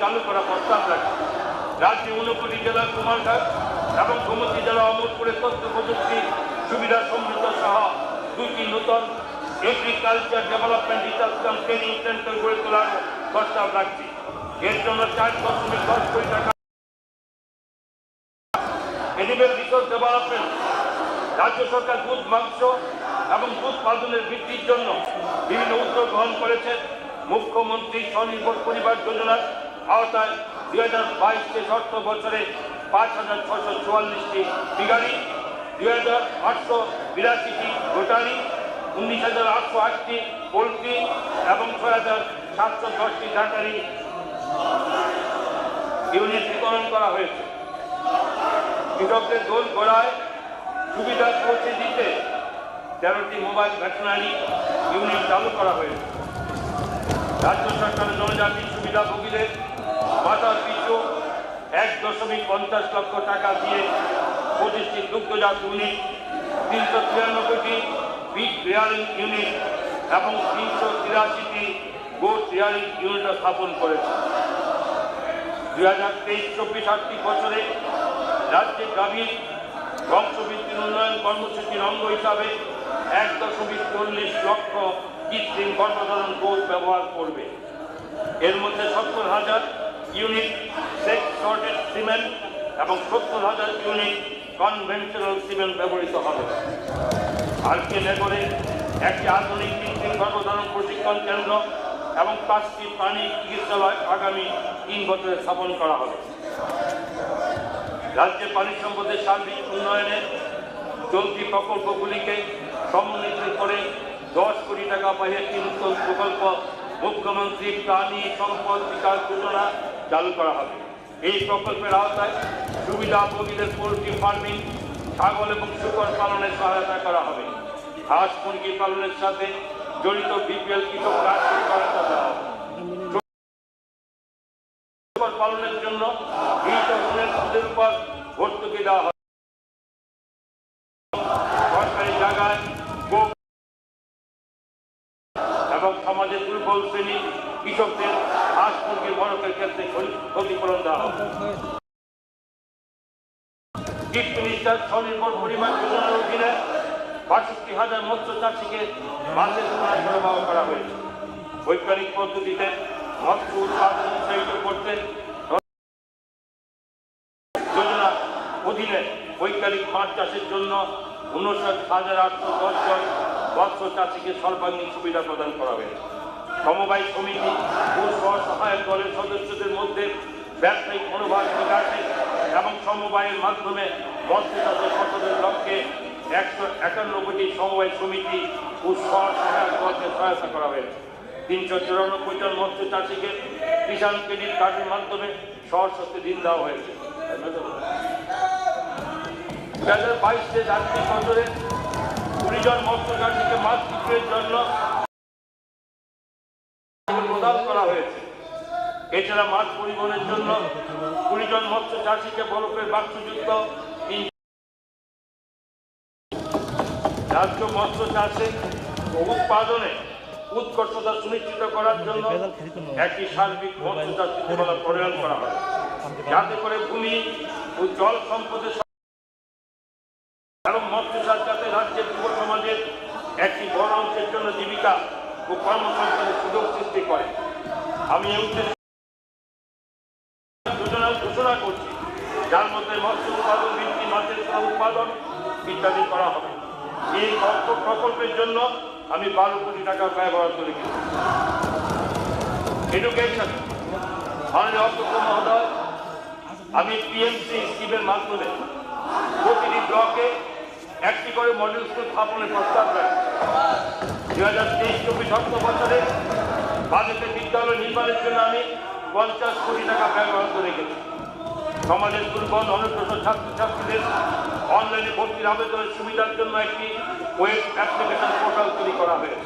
চালু করা প্রস্তাব রাখে। রাজ্যে 49 জেলার কুমারঘাট এবং গোমতী জেলা অমরপুরে তথ্য প্রযুক্তি সুবিধা সমৃদ্ধ সহ 2টি নতুন এগ্রিকালচার ডেভেলপমেন্ট রিসার্চ কাম ট্রেনিং সেন্টার গড়ে তোলার প্রস্তাব রাখছি। এর জন্য 4.10 কোটি টাকা এনিম্যাল রিসোর্স ডেভেলপমেন্ট। রাজ্য সরকার দুধ, মাংস এবং দুধ উৎপাদনের বৃদ্ধির জন্য বিভিন্ন উদ্যোগ গ্রহণ করেছে। মুখ্যমন্ত্রী স্বনির্ভর পরিবার যোজনার আওতায় 2022 অর্থ বছরে 5,644টি পিগারি, 2,882টি গোটারি, 19,808টি পোলট্রি এবং 6,710টি ডাটারি ইউনিট বিতরণ করা হয়েছে। কৃষকদের দোল গড়ায় সুবিধা পৌঁছে দিতে 13টি মোবাইল ভেটেরিনারি ইউনিট চালু করা হয়েছে। রাজ্য সরকারের জনজাতি সুবিধাভোগীদের মাথার পিছু 1.50 লক্ষ টাকা দিয়ে 25টি দুগ্ধজাত ইউনিট, 393টি পিগ রিয়ারিং ইউনিট এবং 383টি গোট রিয়ারিং ইউনিট স্থাপন করেছে। 2023-24 আর্থিক বছরে রাজ্যে গাভীর বংশবৃদ্ধির উন্নয়ন কর্মসূচির অঙ্গ হিসাবে 1.40 লক্ষ কৃত্রিম গর্ভধারণ গোট ব্যবহার করবে। এর মধ্যে 70,000 ইউনিট সেক্স শর্টেড সিমেন্ট এবং 70,000 ইউনিট কনভেনশনাল সিমেন্ট ব্যবহৃত হবে। আরকে নগরে একটি আধুনিক কৃত্রিম গর্ভধারণ প্রশিক্ষণ কেন্দ্র এবং 5টি প্রাণী চিকিৎসালয় আগামী 3 বছরে স্থাপন করা হবে। রাজ্যে পানি সম্পদের সার্বিক উন্নয়নে চলতি প্রকল্পগুলিকে সমন্বিত করে 10 কোটি টাকা ব্যয়ে একটি নতুন প্রকল্প মুখ্যমন্ত্রী প্রাণী সম্পদ বিকাশ যোজনা চালু করা হবে। এই প্রকল্পের আওতায় সুবিধাভোগীদের পোল্ট্রি ফার্মিং, ছাগল এবং শূকর পালনে সহায়তা করা হবে। হাঁস মুরগি পালনের সাথে জড়িত বিপিএল কৃষকরা সহায়তা দেওয়া হবে। শূকর পালনের জন্য সুদের উপর ভর্তুকি দেওয়া হবে। সরকারি জায়গায় এবং সমাজের দুর্বল শ্রেণী কৃষকদের হাঁস মুরগির বড়কের ক্ষেত্রে ক্ষতিপূরণ দেওয়া হবে। চিফ মিনিস্টার স্বনির্ভর পরিবার যোজনার অধীনে 62,000 মৎস্য চাষীকে মাছের পোনা সরবরাহ করা হয়েছে। বৈজ্ঞানিক পদ্ধতিতে মৎস্য উৎপাদন উৎসাহিত করতে যোজনা অধীনে বৈজ্ঞানিক মাছ চাষের জন্য 59,810 জন মৎস্য চাষীকে সর্বাঙ্গীন সুবিধা প্রদান করা হয়েছে। সমবায় সমিতি ও স্বসহায়ক দলের সদস্যদের মধ্যে ব্যবসায়িক মনোভাব বিকাশে এবং সমবায়ের মাধ্যমে মৎস্য চাষের ফসলের লক্ষ্যে 191টি সমবায় সমিতি ও স্বসহায়ক দলকে সহায়তা করা হয়েছে। 394 জন মৎস্য চাষীকে কিষাণ ক্রেডিট কার্ডের মাধ্যমে সহজশর্তে ঋণ দেওয়া হয়েছে। 2022 আর্থিক বছরে 20 জন মৎস্য চাষীকে মাছ বিক্রির জন্য প্রদান করা হয়েছে। এছাড়া মাছ পরিবহনের জন্য 20 জন মৎস্য চাষীকে বরফের বাক্সযুক্ত রাজ্য মৎস্য চাষে ও উৎপাদনে উৎকর্ষতা সুনিশ্চিত করার জন্য একটি সার্বিক মৎস্য চাষ নীতিমালা প্রণয়ন করা হয়, যাতে করে ভূমি ও জল সম্পদের এবং মৎস্য চাষ যাতে রাজ্যের যুব সমাজের একটি বড় অংশের জন্য জীবিকা ও কর্মসংস্থানের সুযোগ সৃষ্টি করে। আমি এই উদ্দেশ্যে যোজনা ঘোষণা করছি, যার মধ্যে মৎস্য উৎপাদন বৃদ্ধি, মাছের উৎপাদন ইত্যাদি করা হবে। এই প্রকল্পের জন্য আমি 12 কোটি টাকা ব্যয় বরাদ্দ রেখেছি। এডুকেশন মাননীয় অধ্যক্ষ মহোদয়, আমি পিএমসি স্কিমের মাধ্যমে প্রতিটি ব্লকে একটি করে মডেল স্কুল স্থাপনের প্রস্তাব রাখি। 2023-24 অর্থ বছরে বাজেটে বিদ্যালয় নির্মাণের জন্য আমি 50 কোটি টাকা ব্যয় বরাদ্দ রেখেছি। সমাজের দুর্বল অনগ্রসর ছাত্রছাত্রীদের অনলাইনে ভর্তির আবেদনের সুবিধার জন্য একটি ওয়েব অ্যাপ্লিকেশন পোর্টাল তৈরি করা হয়েছে।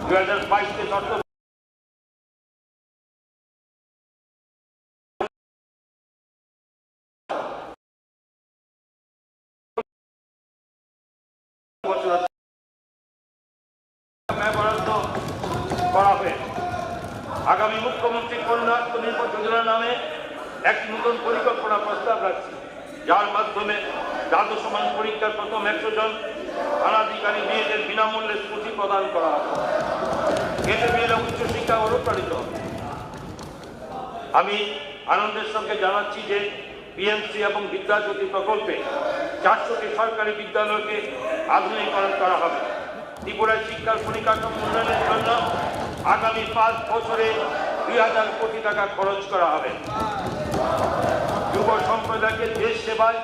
2022 অর্থ করা হয়েছে। আগামী মুখ্যমন্ত্রী কন্যা আত্মনির্ভর যোজনা নামে একটি নতুন পরিকল্পনা প্রস্তাব রাখছি, যার মাধ্যমে দ্বাদশ সমান পরীক্ষার প্রথম 100 জন অনাধিকারী মেয়েদের বিনামূল্যে স্কুটি প্রদান করা হবে। এতে মেয়েরা উচ্চশিক্ষা অনুপ্রাণিত হবে। আমি আনন্দের সঙ্গে জানাচ্ছি যে পিএমসি এবং বিদ্যাজ্যোতি প্রকল্পে 400টি সরকারি বিদ্যালয়কে আধুনিকীকরণ করা হবে। ত্রিপুরায় শিক্ষার পরিকাঠামো উন্নয়নের জন্য আগামী 5 বছরে 2000 কোটি টাকা খরচ করা হবে। যুব সম্প্রদায়কে দেশ সেবায়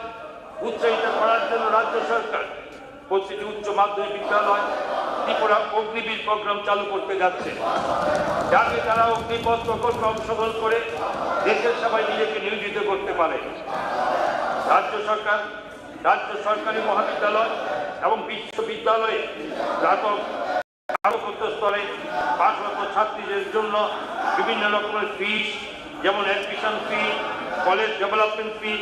উৎসাহিত করার জন্য রাজ্য সরকার প্রতিটি উচ্চ মাধ্যমিক বিদ্যালয় ত্রিপুরা অগ্নিবীর প্রোগ্রাম চালু করতে যাচ্ছে, যাতে তারা অগ্নিপথ প্রকল্পে অংশগ্রহণ করে দেশের সেবায় নিজেকে নিয়োজিত করতে পারে। রাজ্য সরকারি মহাবিদ্যালয় এবং বিশ্ববিদ্যালয়ে স্নাতকোত্তর স্তরে পাঠরত ছাত্রীদের জন্য বিভিন্ন রকমের ফিস, যেমন অ্যাডমিশন ফি, কলেজ ডেভেলপমেন্ট ফি,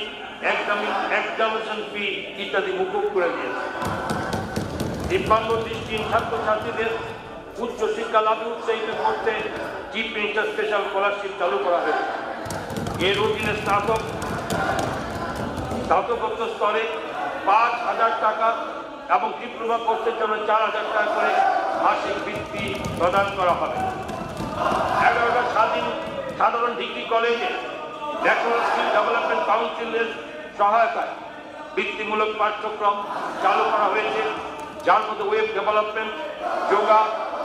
এক্সামিনেশন ফি ইত্যাদি মুকুব করে দিয়েছে। দিব্যাঙ্গ দৃষ্টিহীন ছাত্রছাত্রীদের উচ্চশিক্ষা লাভে উৎসাহিত করতে চিফ মিনিস্টার স্পেশাল স্কলারশিপ চালু করা হয়েছে। এর অধীনে স্নাতকোত্তর স্তরে 5,000 টাকা এবং ডিপ্লোমা কোর্সের জন্য 4,000 টাকা করে মাসিক বৃত্তি প্রদান করা হবে। 11টা সাধারণ ডিগ্রি কলেজে ন্যাশনাল স্কিল ডেভেলপমেন্ট কাউন্সিলের সহায়তায় বৃত্তিমূলক পাঠ্যক্রম চালু করা হয়েছে, যার মধ্যে web development, yoga,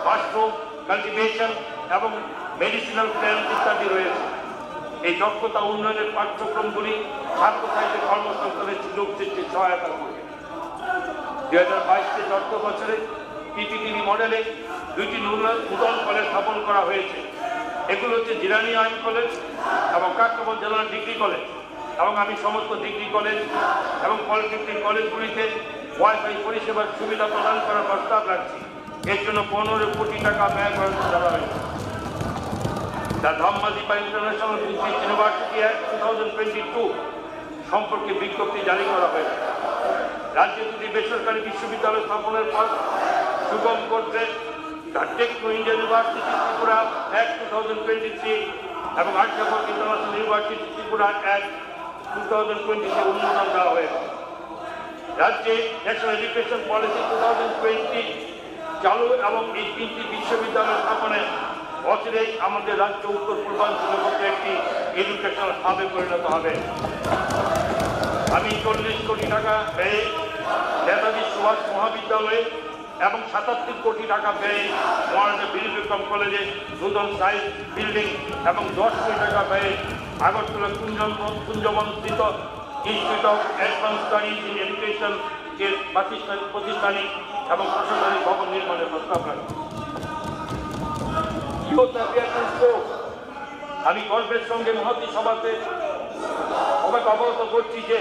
mushroom cultivation এবং মেডিসিনাল প্ল্যান্ট ইত্যাদি রয়েছে। এই দক্ষতা উন্নয়নের পাঠ্যক্রমগুলি ছাত্রছাত্রীদের কর্মসংস্থানের সুযোগ সৃষ্টির সহায়তা করবে। 2022 অর্থ বছরে পিপিটিভি মডেলে 2টি নূতন কলেজ স্থাপন করা হয়েছে। এগুলো হচ্ছে জিরানি আইন কলেজ এবং কাকরাবন জেলার ডিগ্রি কলেজ। এবং আমি সমস্ত ডিগ্রি কলেজ এবং পলিটেকনিক কলেজগুলিতে ওয়াইফাই পরিষেবার সুবিধা প্রদান করার প্রস্তাব রাখছি। এর জন্য 15 কোটি টাকা ব্যয় করার করা হয়েছে। The Dhammadipa international Buddhist university act 2022 সম্পর্কে বিজ্ঞপ্তি জারি করা হয়েছে। রাজ্যে দুটি বেসরকারি বিশ্ববিদ্যালয় স্থাপনের পর সুগম করতে the Techno India University Tripura Act 2023 এবং Aryabhatta International University Tripura Act 2020 অনুমোদন দেওয়া হয়েছে। রাজ্যে ন্যাশনাল এডুকেশন পলিসি 2020 চালু এবং এই 3টি বিশ্ববিদ্যালয় স্থাপনে অচিরেই আমাদের রাজ্য উত্তর পূর্বাঞ্চলের মধ্যে একটি এডুকেশনাল হাবে পরিণত হবে। আমি 40 কোটি টাকা ব্যয়ে নেতাজি সুভাষ মহাবিদ্যালয়ে এবং 77 কোটি টাকা ব্যয়ে মহারাজা বীর বিক্রম কলেজে নূতন সাইন্স বিল্ডিং এবং 10 কোটি টাকা ব্যয়ে আগরতলা কুঞ্জবনস্থিত institute of advance studies in education এর প্রাতিষ্ঠানিক এবং প্রশাসনিক ভবন নির্মাণের প্রস্তাব রাখি। আমি গর্বের সঙ্গে মহতী সভাতে অবগত করছি যে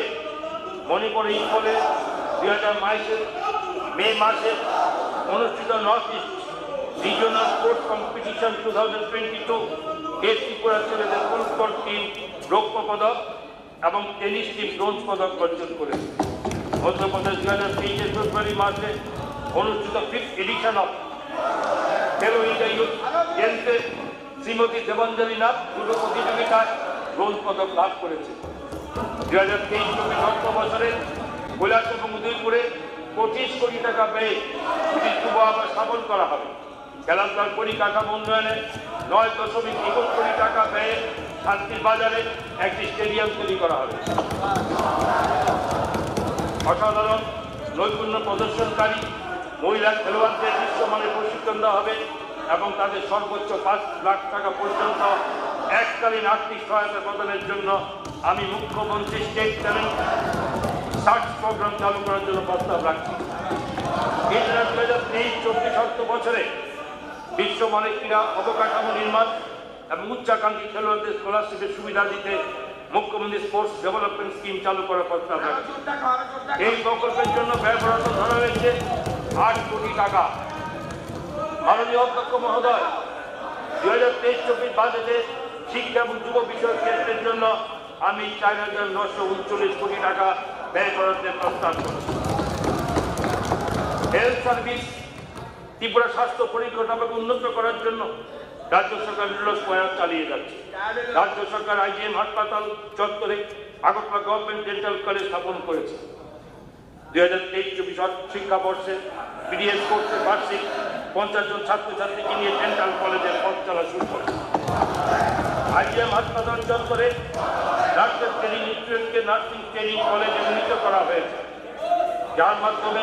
মণিপুর ইম্ফলে 2022 মে মাসে অনুষ্ঠিত north east regional sports competition 2022 এর ত্রিপুরা ছেলেদের ফুটবল টিম রৌপ্য পদক এবং টেনিস টিম ব্রোঞ্জ পদক অর্জন করেছে। মধ্যপ্রদেশ 2023 ফেব্রুয়ারি মাসে অনুষ্ঠিত 5th এডিশন অফ খেলো ইন্ডিয়া ইউথ গেমসে শ্রীমতী দেবাঞ্জলি নাথ দুটো প্রতিযোগিতায় ব্রোঞ্জ পদক লাভ করেছে। 2023 অর্থ বছরে কৈলাস এবং উদয়পুরে 25 কোটি টাকা ব্যয়ে দুটি যুব আবাস স্থাপন করা হবে। খেলাধুলার পরিকাঠামো উন্নয়নে 9.21 কোটি টাকা ব্যয়ে শান্তির বাজারে একটি স্টেডিয়াম তৈরি করা হবে। অসাধারণ নৈপুণ্য প্রদর্শনকারী মহিলা খেলোয়াড়দের বিশ্বমানের প্রশিক্ষণ দেওয়া হবে এবং তাদের সর্বোচ্চ 5 লাখ টাকা পর্যন্ত এককালীন আর্থিক সহায়তা প্রদানের জন্য আমি মুখ্যমন্ত্রী স্টেট ট্যালেন্ট সার্চ প্রোগ্রাম চালু করার জন্য প্রস্তাব রাখছি। 2023-24 অর্থ বছরে বিশ্বমানের ক্রীড়া অবকাঠামো নির্মাণ এবং উচ্চাকাঙ্ক্ষী খেলোয়াড়দের স্কলারশিপের সুবিধা দিতে মুখ্যমন্ত্রী স্পোর্টস ডেভেলপমেন্ট স্কিম চালু করার প্রস্তাব রাখছি। এই প্রকল্পের জন্য ব্যয় বরাদ্দ ধরা হয়েছে 8 কোটি টাকা। মাননীয় অধ্যক্ষ মহোদয়, 2023-24 বাজেটে শিক্ষা এবং যুব বিষয়ক ক্ষেত্রের জন্য আমি 4,939 কোটি টাকা ব্যয় বরাদ্দের প্রস্তাব করছি। হেলথ সার্ভিস ত্রিপুরা স্বাস্থ্য পরিকাঠামোকে উন্নত করার জন্য রাজ্য সরকার নির্লজ্জ প্রয়াস চালিয়ে যাচ্ছে। রাজ্য সরকার আইজিএম হাসপাতাল চত্বরে আগরতলা গভর্নমেন্ট ডেন্টাল কলেজ স্থাপন করেছে। 2023-24 শিক্ষাবর্ষে বিডিএস কোর্সের বার্ষিক 50 জন ছাত্রছাত্রীকে নিয়ে ডেন্টাল কলেজের পথ চলা শুরু করে। আইজিএম হাসপাতাল চত্বরে ডাক্তার ট্রেনিং ইনস্টিটিউটকে নার্সিং ট্রেনিং কলেজে উন্নীত করা হয়েছে, যার মাধ্যমে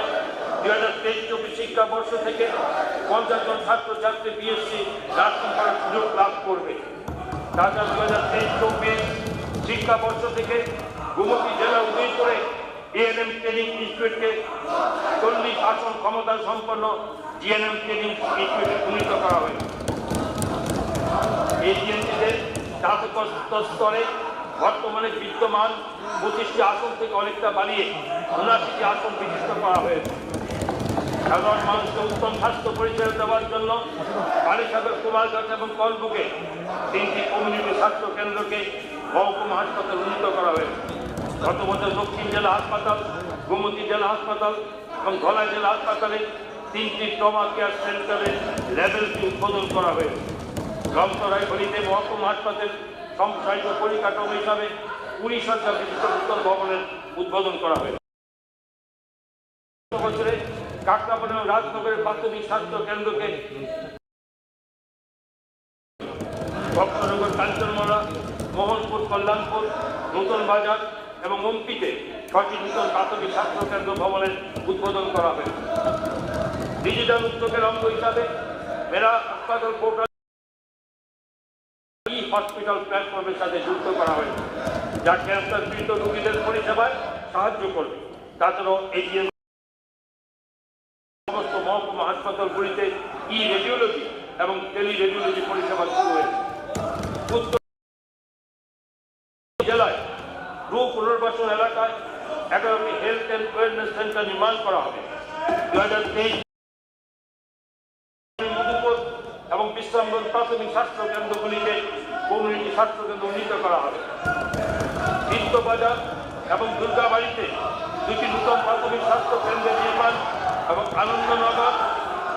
2023-24 শিক্ষাবর্ষ থেকে 50 জন ছাত্রছাত্রী বিএসসি নার্সিং করার সুযোগ লাভ করবে। তাছাড়া 2023-24 শিক্ষাবর্ষ থেকে গোমতী জেলা উদয়পুরে এএনএম ট্রেনিং ইনস্টিটিউটকে 40 আসন ক্ষমতা সম্পন্ন জিএনএম ট্রেনিং ইনস্টিটিউটে উন্নীত করা হয়েছে। এই জিএনটিতে স্নাতক স্তরে বর্তমানে বিদ্যমান 25টি আসন থেকে অনেকটা বাড়িয়ে 79টি আসন বিশিষ্ট করা হয়েছে। সাধারণ মানুষকে উত্তম স্বাস্থ্য পরিষেবা দেওয়ার জন্য পানিসাগর, কুমারঘাট এবং কলবুকে 3টি কমিউনিটি স্বাস্থ্য কেন্দ্রকে মহকুমা হাসপাতাল উন্নীত করা হয়েছে। গত বছর দক্ষিণ জেলা হাসপাতাল, গোমতী জেলা হাসপাতাল এবং ধলাই জেলা হাসপাতালে 3টি ট্রমা কেয়ার সেন্টারের লেভেলটি উদ্বোধন করা হয়েছে। রংসরাই হলিতে মহকুমা হাসপাতাল সম্প্রসারিত পরিকাঠামো হিসাবে 20 শয্যা বিশিষ্ট নূতন ভবনের উদ্বোধন করা হয়েছে। বছরে কাকরাপাড়া এবং রাজনগরের প্রাথমিক স্বাস্থ্য কেন্দ্রকে ভক্তনগর, কাঞ্চনমালা, মোহনপুর, কল্যাণপুর, নতুন বাজার এবং ওমপিতে 6টি নূতন প্রাথমিক স্বাস্থ্য কেন্দ্র ভবনের উদ্বোধন করা হয়েছে। ডিজিটাল উদ্যোগের অঙ্গ হিসাবে মেরা হাসপাতাল পোর্টাল হসপিটাল প্ল্যাটফর্মের সাথে যুক্ত করা হয়েছে, যা ক্যান্সার পীড়িত রোগীদের পরিষেবায় সাহায্য করবে। তাছাড়াও এজিএম সমস্ত মহকুমা হাসপাতালগুলিতে রেডিওলজি এবং টেলি রেডিওলজি পরিষেবা শুরু হয়েছে। উত্তর জেলায় পুনর্বাসন এলাকায় 11টি হেলথ অ্যান্ড ওয়েলনেস সেন্টার নির্মাণ করা হবে। 2023 মধুপুর এবং বিশ্রামগঞ্জ প্রাথমিক স্বাস্থ্য কেন্দ্রগুলিকে কমিউনিটি স্বাস্থ্য কেন্দ্র উন্নীত করা হবে। বাজার এবং দুর্গাবাড়িতে 2টি নূতন প্রাথমিক স্বাস্থ্য কেন্দ্রের নির্মাণ এবং আনন্দনগর,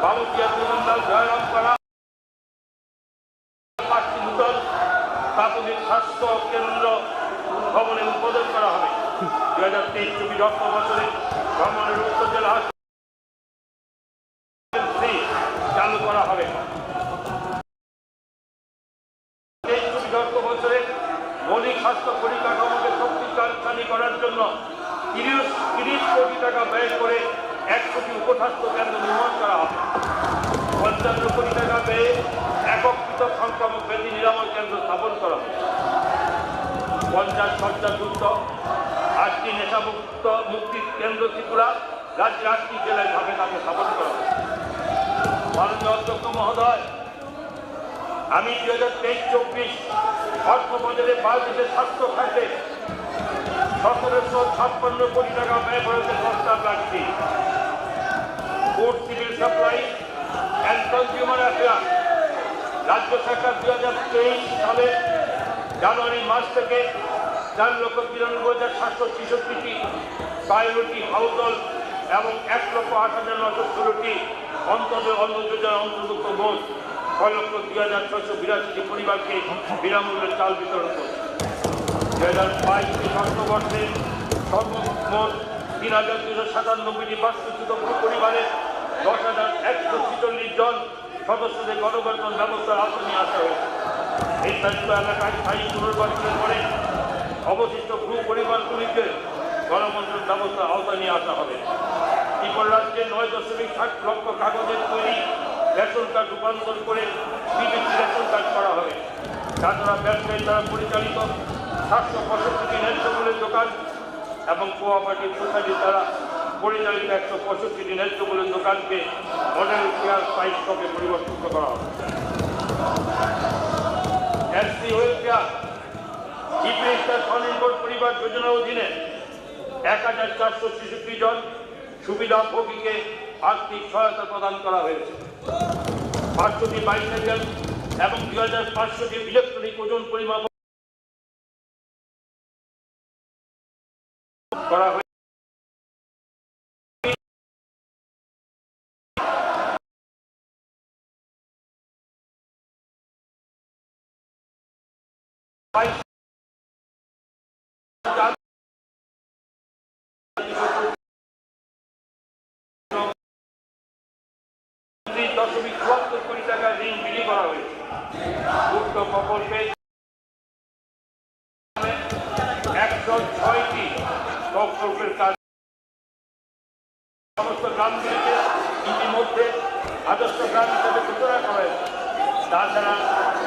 বালুকিয়া, ত্রিমন্ডল, জয়রামপাড়া 5টি নূতন প্রাথমিক স্বাস্থ্য কেন্দ্র ভবনের উদ্বোধন করা হবে। 2023-24 অর্থ বছরে ভ্রমণের উত্তর জেলা হাসপাতাল চালু করা হবে। 23-24 অর্থ বছরে মৌলিক স্বাস্থ্য পরিকাঠামোকে শক্তিশালী করার জন্য 30 কোটি টাকা ব্যয় করে 100টি উপস্বাস্থ্য কেন্দ্র নির্মাণ করা হবে। 55 কোটি টাকা ব্যয়ে একক পৃথক সংক্রামক ব্যাধি নিরাময় কেন্দ্র স্থাপন করা হবে। 50 শয্যাযুক্ত 8টি নেশামুক্ত মুক্তি কেন্দ্র ত্রিপুরা রাজ্যের 8টি জেলায় ধাপে ধাপে স্থাপন করা হবে। মাননীয় অধ্যক্ষ মহোদয়, আমি 2023-24 অর্থ বছরে বাজেটের স্বাস্থ্য খাতে 1756 কোটি টাকা ব্যয় বরাদ্দের প্রস্তাব রাখছি। Food, civil supply and consumer affair রাজ্য সরকার 2023 সালের জানুয়ারি মাস থেকে 4,93,766টি প্রায়োরিটি হাউসহোল্ড এবং 1,08,916টি অন্তর্গত অন্ন যোজনার অন্তর্ভুক্ত মোট 6,02,682টি পরিবারকে বিনামূল্যে চাল বিতরণ করছে। 2022 অর্থবর্ষে সর্বমোট 3,297টি বাস্তুচ্যুত পরিবারে 10,146 জন সদস্যদের গণবন্টন ব্যবস্থার আওতায় নিয়ে আসা হয়েছে। এই দায়িত্ব এলাকায় স্থায়ী পুনর্বাসনের পরে অবশিষ্ট ভূ পরিবারগুলিকে গণবন্টন ব্যবস্থার আওতায় নিয়ে আসা হবে। ত্রিপুরা রাজ্যে 9.60 লক্ষ কাগজের তৈরি রেশন কার্ড রূপান্তর করে বিদেশি রেশন কার্ড করা হবে। তাছাড়া ব্যবসায়ী দ্বারা পরিচালিত 765টি ন্যায্য মূল্যের দোকান এবং কোঅপারেটিভ সোসাইটির দ্বারা পরিচালিত 165টি ন্যায্য মূল্যের দোকানকে মডেল কেয়ার সাইট স্টকে পরিবর্তিত করা হবে। এসসি ওয়েলফেয়ার চিফ মিনিস্টার স্বনির্ভর পরিবার যোজনার অধীনে 1,466 জন সুবিধাভোগীকে আর্থিক সহায়তা প্রদান করা হয়েছে। 500টি বাইসাইকেল এবং 2,500টি ইলেকট্রনিক ওজন পরিমাপ করা হয়েছে। $3.74 কোটি টাকা ঋণ বিলি করা হয়েছে। উক্ত প্রকল্পে 106টি প্রকল্পের কাজ সমস্ত গ্রামগুলিকে ইতিমধ্যে আদর্শ গ্রাম হিসেবে ঘোষণা করা হয়েছে। তাছাড়া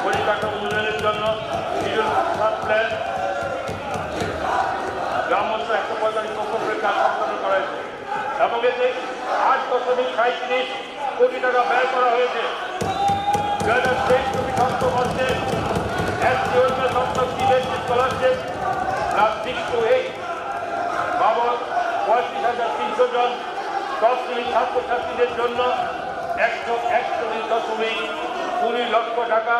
পরিকাঠামো উন্নয়নের জন্য প্ল্যান গ্রামস্থ 145 প্রকল্পের কাজ সম্পন্ন করা হয়েছে এবং এতে 8.37 কোটি টাকা ব্যয় করা হয়েছে। 2023-24 বর্ষে স্কলারশিপ ক্লাস 6 to 8 বাবদ 35,300 জন 10 শ্রেণীর ছাত্রছাত্রীদের জন্য 141.20 লক্ষ টাকা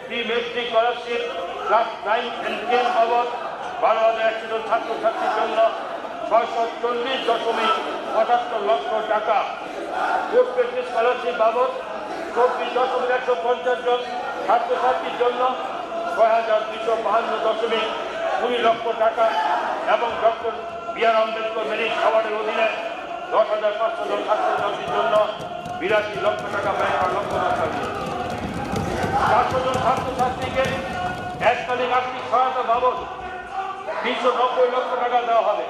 pre metric scholarship class 9 and 10 বাবদ 12,100 জন ছাত্রছাত্রীর জন্য 640.75 লক্ষ টাকা পোস্ট মেট্রিক স্কলারশিপ বাবদ 24,150 জন ছাত্রছাত্রীর জন্য 6,252.20 লক্ষ টাকা এবং ডক্টর বি.আর. আম্বেদকর মেরিট অ্যাওয়ার্ডের অধীনে 10,500 জন ছাত্রছাত্রীর জন্য 82 লক্ষ টাকা ব্যয় করার লক্ষ্য রাখা হয়েছে। 400 জন ছাত্রছাত্রীকে এককালীন আর্থিক সহায়তা বাবদ 390 লক্ষ টাকা দেওয়া হবে।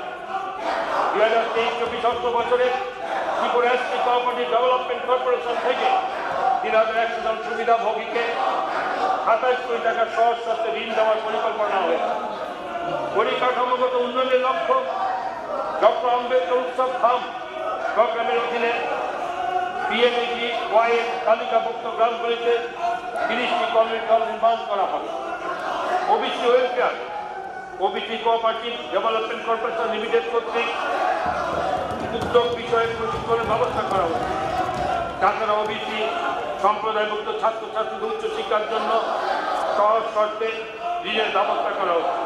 2023-24 বছরে Tripura ST cooperative development corporation থেকে 3,100 জন সুবিধাভোগীকে 27 কোটি টাকা সহজ শর্তে ঋণ দেওয়ার পরিকল্পনা হয়েছে। পরিকাঠামোগত উন্নয়নের লক্ষ্য ডক্টর আম্বেদকর উৎসব ধাম প্রোগ্রামের অধীনে PMAGY তালিকাভুক্ত গ্রামগুলিতে 30টি কমিউনিটি হল নির্মাণ করা হবে। OBC welfare OBC cooperative development corporation limited কর্তৃক উদ্যোগ বিষয়ে প্রশিক্ষণের ব্যবস্থা করা হবে। তাছাড়া ওবিসি সম্প্রদায়ভুক্ত ছাত্রছাত্রীদের উচ্চশিক্ষার জন্য সহজ শর্তে ঋণের ব্যবস্থা করা হচ্ছে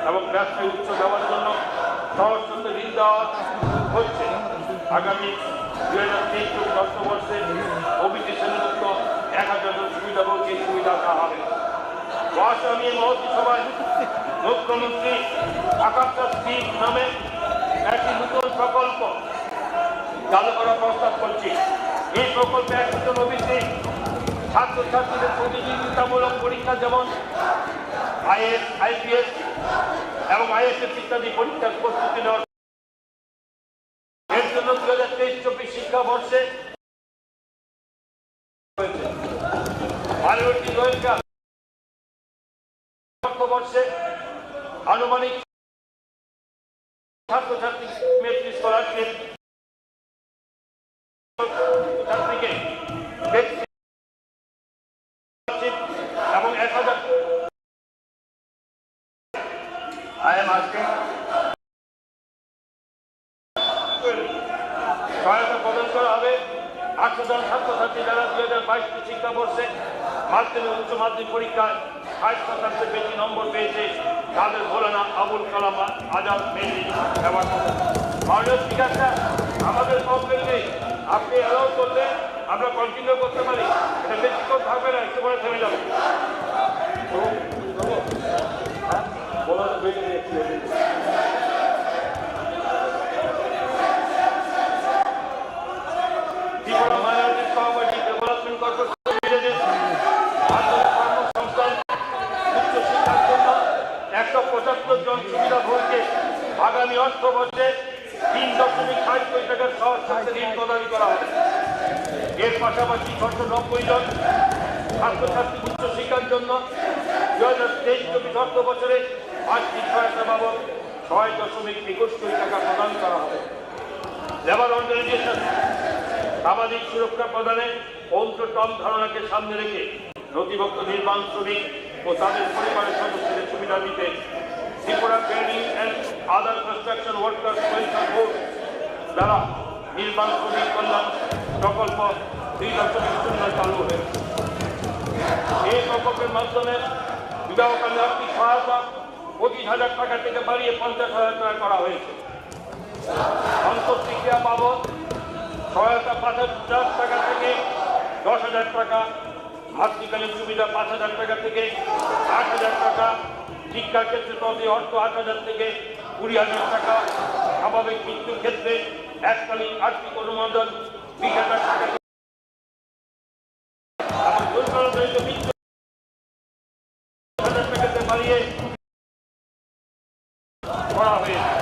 এবং ব্যবসায়ী উৎস দেওয়ার জন্য সহজ শর্তে ঋণ দেওয়া হচ্ছে। আগামী 2023-24 বর্ষে ওবিসি শ্রেণীভুক্ত 1,000 জন সুবিধাভোগী সুবিধা দেওয়া হবে। আমি মহতী সভায় মুখ্যমন্ত্রী আকাঙ্ক্ষা স্কিম নামে একটি নতুন প্রকল্প চালু করার প্রস্তাব করছি। এই প্রকল্পে 100 জন ওবিসি ছাত্রছাত্রীদের প্রতিযোগিতামূলক পরীক্ষা যেমন IAS, IPS এবং ISS ইত্যাদি পরীক্ষার প্রস্তুতি নেওয়ার এর জন্য 2023-24 শিক্ষাবর্ষে বর্ষে আনুমানিক ছাত্রছাত্রী মেট্রিক স্কলারশিপ ছাত্রীকে এবং 1,000 সহায়তা প্রদান করা হবে। 800 জন ছাত্রছাত্রী যারা 2022 শিক্ষাবর্ষে মাধ্যমিক উচ্চ মাধ্যমিক পরীক্ষায় 60% বেশি নম্বর পেয়েছে তাদের মৌলানা আবুল কালাম আজাদ মেরিট অ্যাওয়ার্ড। মাননীয় স্পিকারটা আমাদের প্রবলেম নেই, আপনি অ্যালাউ করলে আমরা কন্টিনিউ করতে পারি। এটা বেশিক্ষণ থাকবে না, একটু করে থেমে যাবে। Tripura minority cooperative development corporation লিমিটেডের কর্মসংস্থান উচ্চশিক্ষার জন্য 175 জন সুবিধাভোগীকে আগামী অর্থ বছরে 3.60 কোটি টাকার সহজ শর্তে ঋণ প্রদান করা হবে। এর পাশাপাশি 690 জন ছাত্রছাত্রী উচ্চশিক্ষার জন্য 2023-24 বছরে আর্থিক সহায়তা বাবদ 6.21 কোটি টাকা প্রদান করা হবে। লেবার অর্গানাইজেশন সামাজিক সুরক্ষা প্রদানে অন্ততম ধারণাকে সামনে রেখে নথিভুক্ত নির্মাণ শ্রমিক ও তাদের পরিবারের সদস্যদের সুবিধা দিতে Tripura building and other construction workers welfare board দ্বারা নির্মাণ শ্রমিক কল্যাণ প্রকল্প 2.0 চালু হয়েছে। এই প্রকল্পের মাধ্যমে বিবাহকালীন আর্থিক সহায়তা 25,000 টাকা থেকে বাড়িয়ে 50,000 টাকা করা হয়েছে। অন্তঃক্রিয়া বাবদ সহায়তা 5,000 টাকা থেকে 10,000 টাকা, মাতৃকালীন সুবিধা 5,000 টাকা থেকে 8,000 টাকা, শিক্ষার ক্ষেত্রে প্রতি অর্থ 8,000 থেকে 20,000 টাকা, স্বাভাবিক মৃত্যুর ক্ষেত্রে এককালীন আর্থিক অনুমোদন 20,000 টাকা এবং দুর্ঘটনাজনিত মৃত্যু 1,000 টাকাতে বাড়িয়ে করা হয়েছে।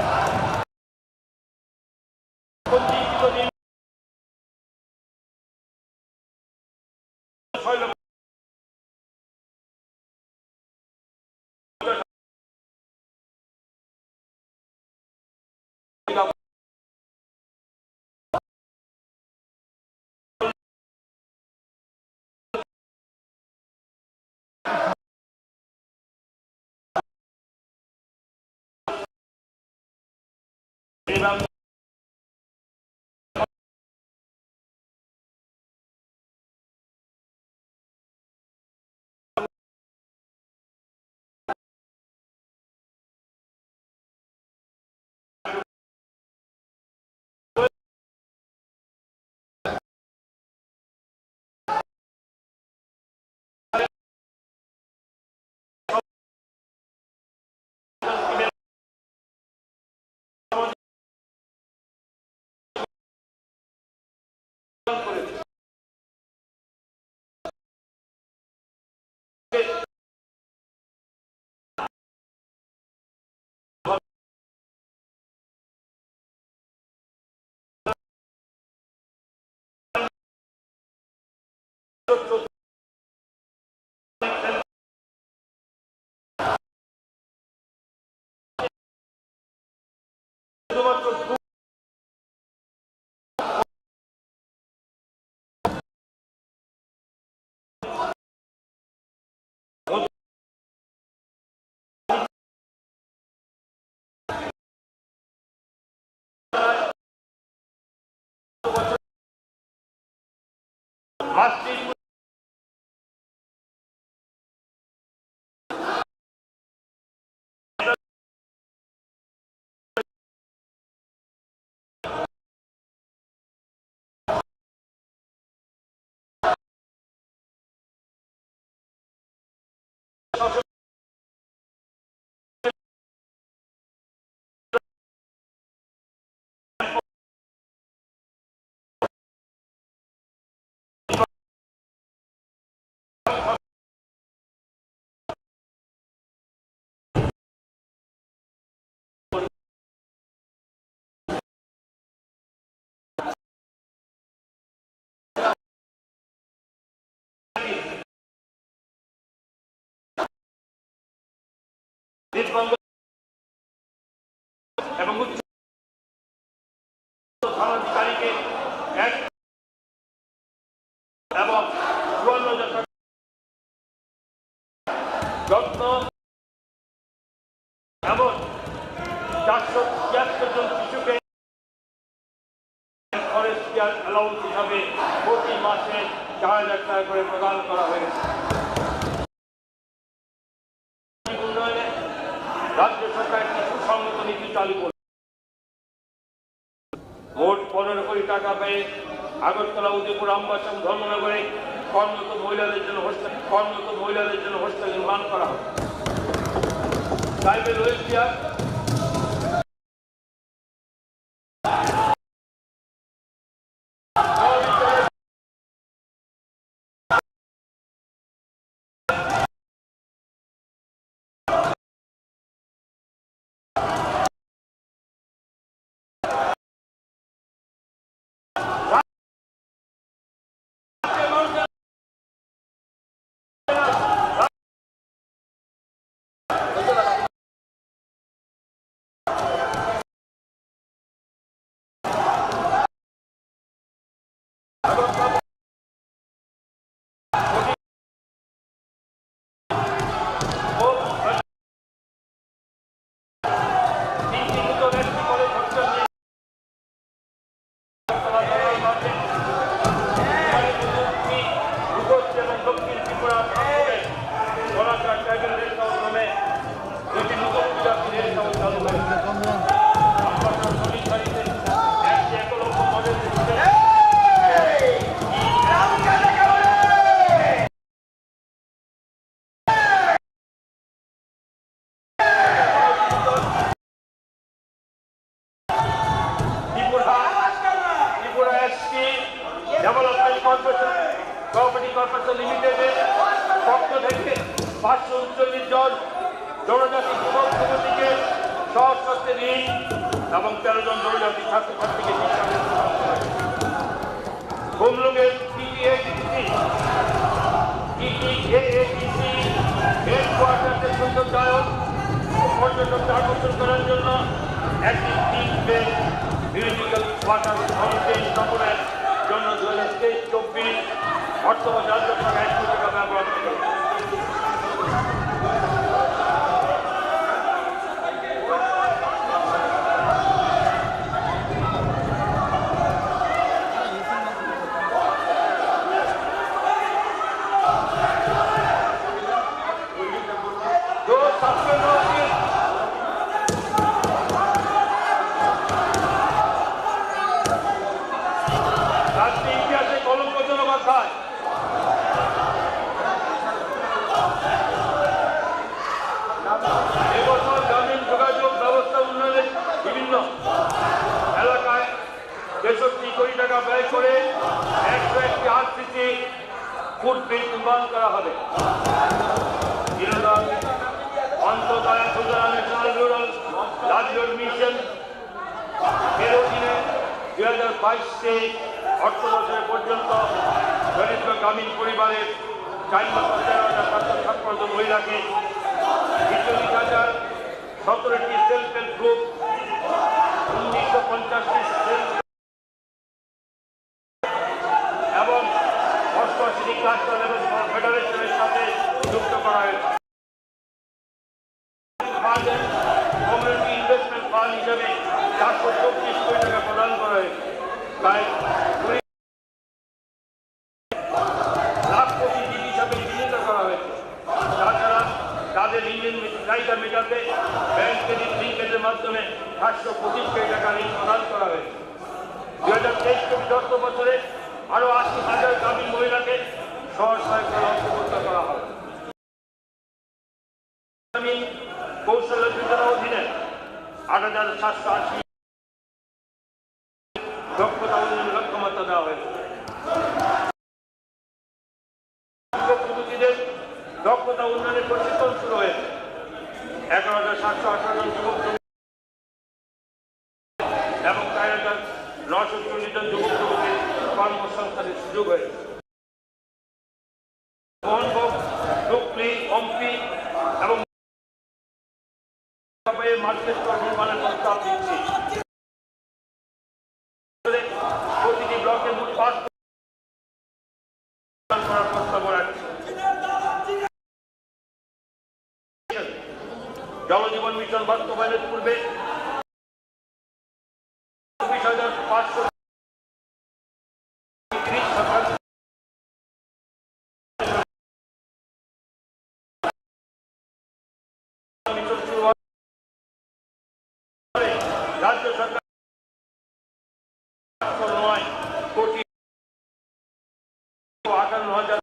এবং উচ্চ থানাধিকারীকে 1 এবং 54,000 টাকা যত্ন এবং 476 জন শিশুকে ফরেস্ট কেয়ার অ্যালাউন্স হিসাবে প্রতি মাসে 4,000 টাকা করে প্রদান করা হয়েছে। উন্নয়নে রাজ্য সরকার একটি সুসংহত নীতি চালু করে মোট 15 কোটি টাকা পেয়ে আগরতলা, উদয়পুর, আমবাসা এবং ধর্মনগরে কর্মরত মহিলাদের জন্য হোস্টেল নির্মাণ করা হবে। ট্রাইবেল ওয়েলফেয়ার সিটি কর্পোরেশন লিমিটেডের পক্ষ থেকে 539 জন জনজাতি যুবক যুবতীকে সশস্ত্রে ঋণ এবং 13 জন জনজাতি ছাত্রছাত্রীকে শিক্ষা প্রদান করা হয়েছে। কুমলুঙ্গের TTAATC হেডকোয়ার্টারের সৌন্দর্যায়ন ও পর্যটকদের আকর্ষণ করার জন্য একটি টিম মিউজিক্যাল ওয়াটার ফাউন্টেন স্থাপনের জন্য 2023-24 অর্থবছর রাজ্য সরকার 1 কোটি টাকা ব্যবহার করে। ইতিহাসে কলঙ্কজনক অধ্যায়। এবছর গ্রামীণ যোগাযোগ ব্যবস্থা উন্নয়নের বিভিন্ন এলাকায় 63 কোটি টাকা ব্যয় করে 101টি আরসিসি ফুটব্রিজ নির্মাণ করা হবে। বিনোদন অন্তর্জাল সুজলা ন্যাশনাল রুরাল লাইভলিহুড মিশন এর অধীনে 2022 অর্থ বছর পর্যন্ত দরিদ্র গ্রামীণ পরিবারের 4,13,756 জন মহিলাকে 42,017টি সেলফ হেল্প গ্রুপ, 1950টি সেলফ এবং 88টি ক্লাস্টার লেভেল ফেডারেশনের সাথে যুক্ত করা হয়েছে। কমিউনিটি ইনভেস্টমেন্ট ফান্ড হিসেবে 424 কোটি টাকা প্রদান করা হয়েছে। প্রায় 20 লাখ কোটি হিসাবে চিহ্নিত করা হয়েছে। তাছাড়া তাদের ঋণের চাহিদা মেটাতে ব্যাংক ক্রেডিট লিঙ্কেজের মাধ্যমে 725 কোটি টাকা ঋণ প্রদান করা হয়েছে। 2023-24 অর্থ বছরে আরো 80,000 গ্রামীণ মহিলাকে স্বসহায়ক দলে অন্তর্ভুক্ত করা হবে। গ্রামীণ কৌশল যোজনার অধীনে 8,780 দক্ষতা উন্নয়নের লক্ষ্যমাত্রা দেওয়া হয়েছে। যুবক-যুবতীদের দক্ষতা উন্নয়নের প্রশিক্ষণ শুরু হয়েছে। 11,718 জন যুবক এবং 4,940 জন যুবক যুবতীর কর্মসংস্থানের সুযোগ হয়েছে। মোহনভোগ, টুকলি, অম্পি এবং মার্কেট নির্মাণের প্রস্তাব দিচ্ছি। প্রতিটি ব্লকে মোট 5 করার প্রস্তাব রাখছি। জলজীবন মিশন বাস্তবায়নের পূর্বে 20,530 রাজ্য সরকার 9 কোটি 58,000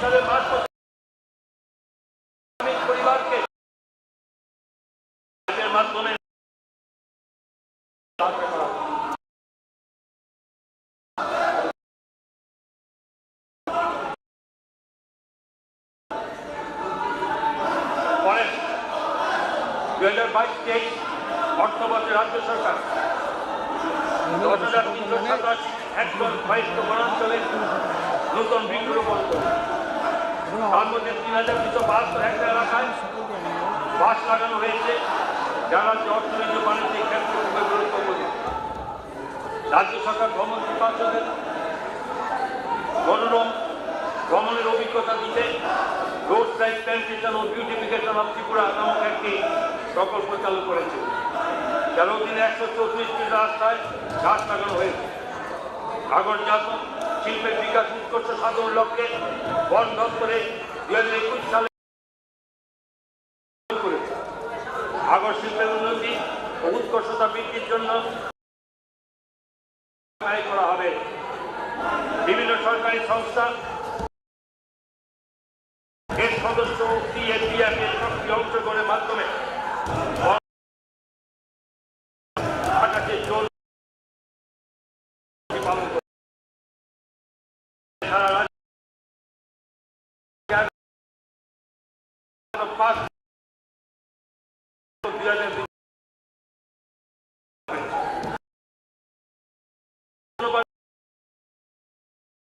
সালের মার্চ পরিবারকে মাধ্যমে পরে 2022-23 অর্থ বছরে রাজ্য সরকার 10,327 হেক্টর বাইশ বনাঞ্চলে নতুন বৃক্ষরোপণ করবে। তার মধ্যে 3,272 হেক্টর এলাকায় বাঁশ লাগানো হয়েছে, যারা অর্থনৈতিক বাণিজ্যিক ক্ষেত্রে খুবই গুরুত্বপূর্ণ। রাজ্য সরকার ভ্রমণ পিপাসুদের মনোরম ভ্রমণের অভিজ্ঞতা দিতে রোড সাইড প্ল্যান্টেশন ও বিউটিফিকেশন অফ ত্রিপুরা নামক একটি প্রকল্প চালু করেছে, যার অধীনে 134টি রাস্তায় গাছ লাগানো হয়েছে। আগরজাত শিল্পের বিকাশ উৎকর্ষ সাধনের লক্ষ্যে বন দপ্তরে 2021 সালে আগর শিল্পের উন্নতি ও উৎকর্ষতা বৃদ্ধির জন্য ব্যয় করা হবে। বিভিন্ন সরকারি সংস্থা এর সদস্য সারা রাজ্যে পাঁচ 2002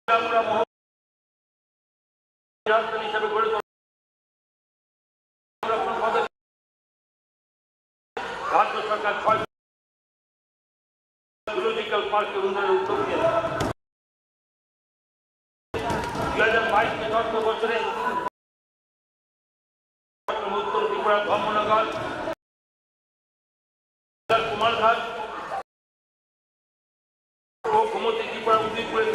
আমরা রাজধানী হিসাবে গড়ে রাজ্য সরকার 6 জুলজিক্যাল পার্কের উন্নয়নের উদ্যোগ নিয়েছে। 2022 বছরে উত্তর ত্রিপুরা ধর্মনগর, কুমারঘাট ও গোমতী ত্রিপুরা উদয়পুরে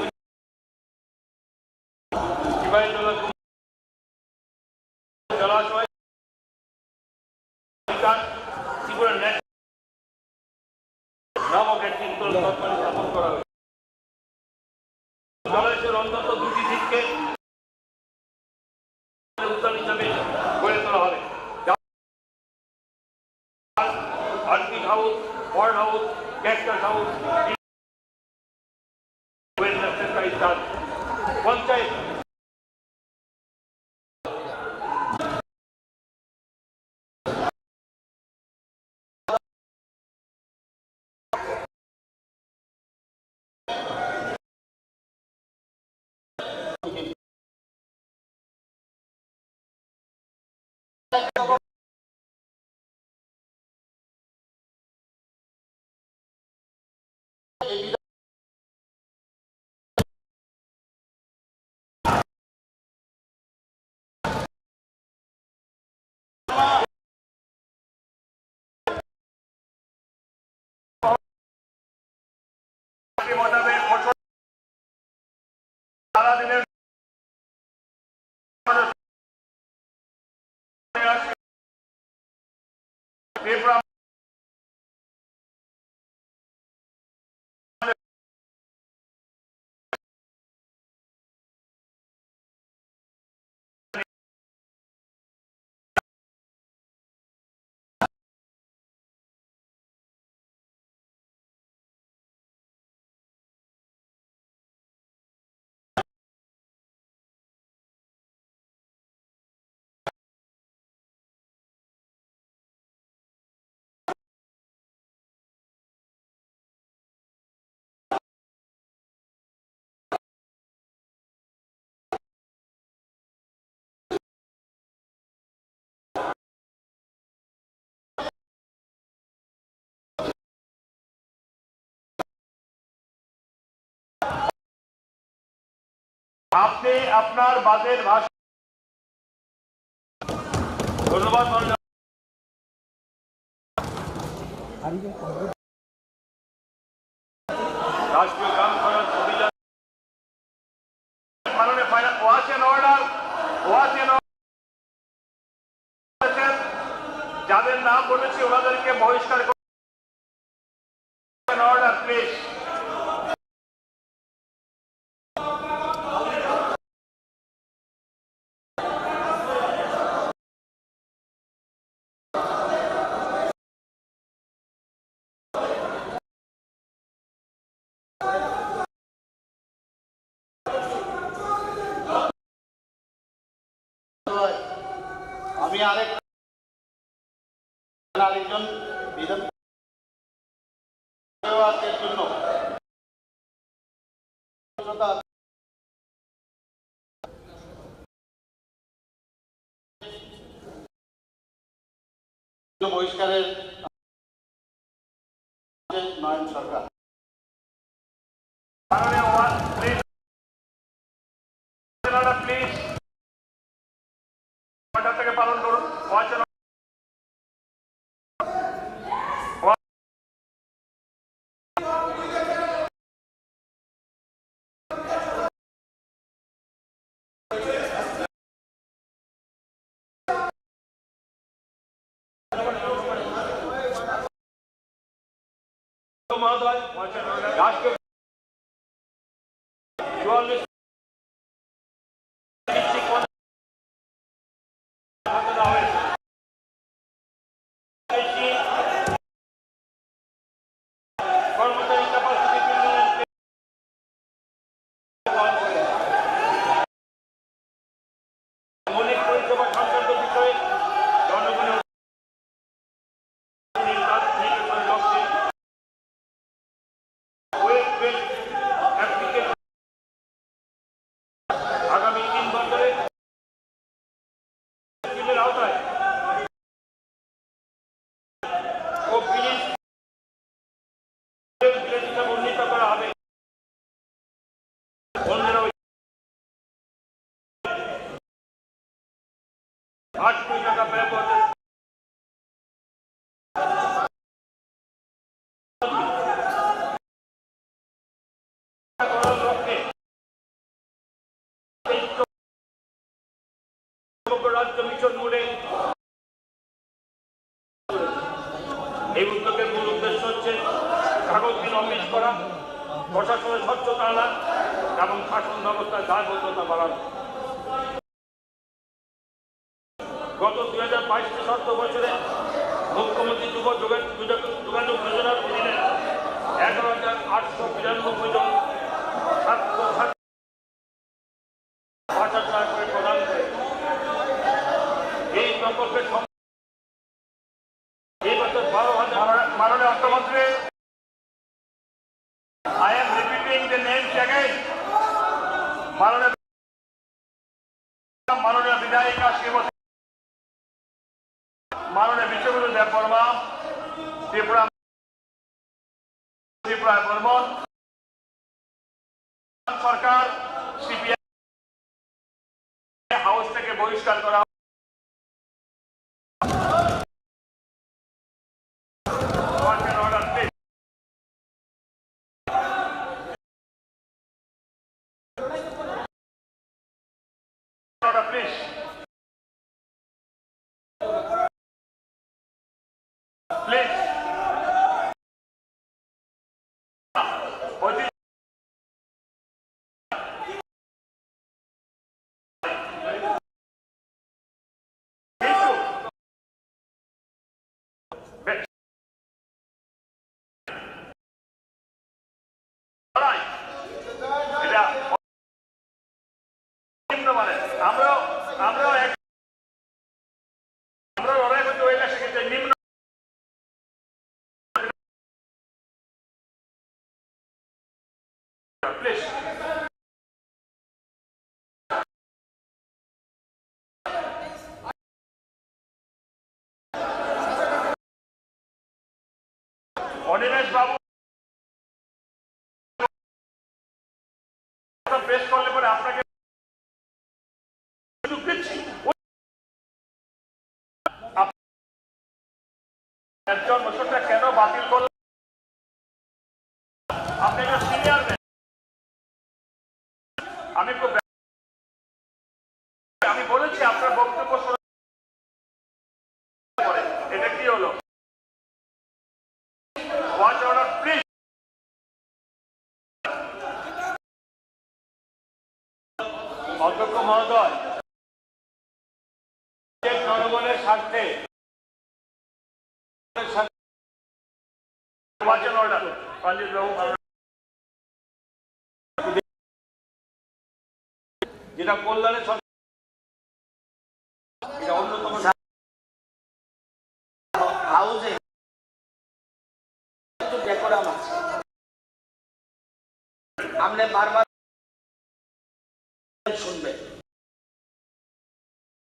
জলাশয় ত্রিপুরা নামক একটি স্থাপন করা হয়েছে। জলাশয়ের অন্তত দুটি দিককে উদ্যান হিসাবে গড়ে তোলা হবে। Orchid house, bird house, cactus house, panchayat সারাদিনের আপনি আপনার বাজেট ভাষণ ধন্যবাদ। রাষ্ট্রীয় গ্রাম সড়ক অভিযান যাদের নাম বলেছি ওনাদেরকে বহিষ্কার অর্ডার প্লিজ। আমি আরেকজন বিধায়কের জন্য বহিষ্কারের নয়ন সরকার প্লিজ থেকে পালন করুন। মহোদয় রাষ্ট্র 44 কর্মচারী ক্যাপাসিটি বিল্ডিং 8 কোটি টাকা ব্যয় করতে রাজ্য মিশন মোড়ে এই উদ্যোগের মূল উদ্দেশ্য হচ্ছে কাগজবিহীন অফিস করা, প্রশাসনের স্বচ্ছতা আনা এবং শাসন ব্যবস্থার দায়বদ্ধতা বাড়ানো। গত 2022 অর্থ বছরে মুখ্যমন্ত্রী যুব যোগাযোগ যোজনার অধীনে 11,892 জন ছাত্র 5,000 টাকা করে প্রদান করে এই প্রকল্পের এই বছর 12,000। মাননীয় অর্থমন্ত্রী, I am repeating the names again. মাননীয় বিধায়িকা শ্রীমতী মাননীয় বিশ্বগুরু দেব বর্মা, ত্রিপুরা বর্মন সরকার সিপিআই হাউস থেকে বহিষ্কার করা please. Please. Please. অনিমেষ বাবু পেশ করলে পরে আপনাকে একজন মোশনটা কেন বাতিল করলেন? আপনি একজন সিনিয়র ম্যান। আমি বলেছি আপনার বক্তব্য শোনা পরে এটা কি হলো? Watch order please. অধ্যক্ষ মহোদয়, জনগণের স্বার্থে ওয়াচ অর্ডার পণ্ডিত বাবু যেটা কল্যাণের অন্যতম হাউসে ডেকোরাম আছে, আপনি বারবার শুনবেন,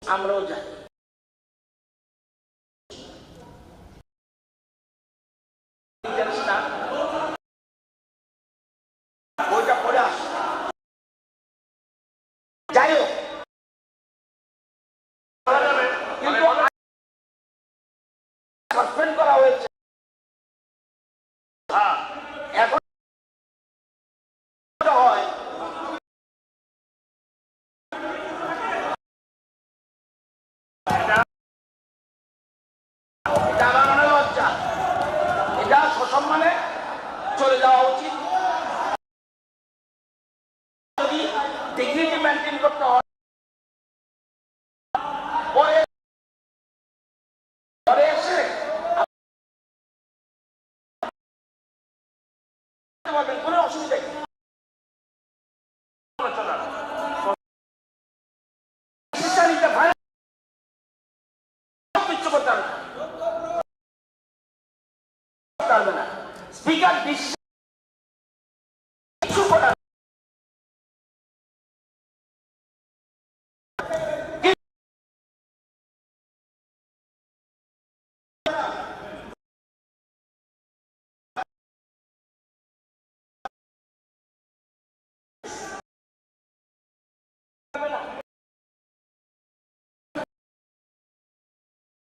আমরাও জানি। বইটা পড়ে আস, যাই হোক, কিন্তু সাসপেন্ড করা হয়েছে। এখন হয় এটা আমার লজ্জা, এটা সসম্মানে চলে যাওয়া উচিত। যদি ডিগনিটি মেনটেন করতে হয়, পরে এসে কোনো অসুবিধা নেই। স্পিকার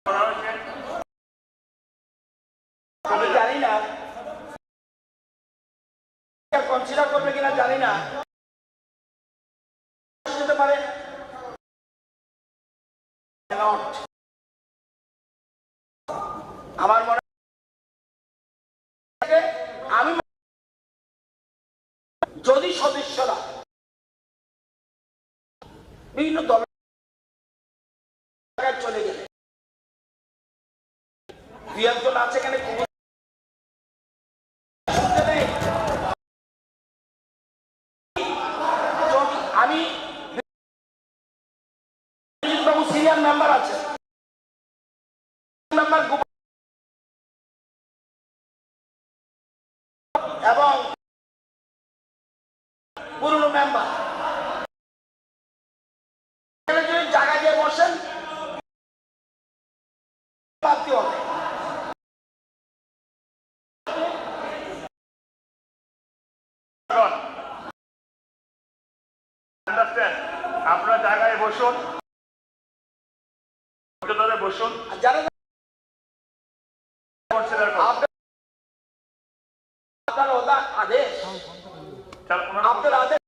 করা হয়েছে। আমি জানি না কনসিডার করবে কিনা জানি না, হতে পারে আমার মনে হয় আমি যদি সদস্যরা বিভিন্ন দল চলে গেলে দুই একজন আছে এখানে আমি বাবু সিনিয়র মেম্বার আছে মেম্বার এবং পুরনো মেম্বার যদি জায়গায় গিয়ে বসেন প্রার্থী হবে। আপনারা জায়গায় বসুন, বসুন। যারা আপনার আদেশ আপনার আদেশ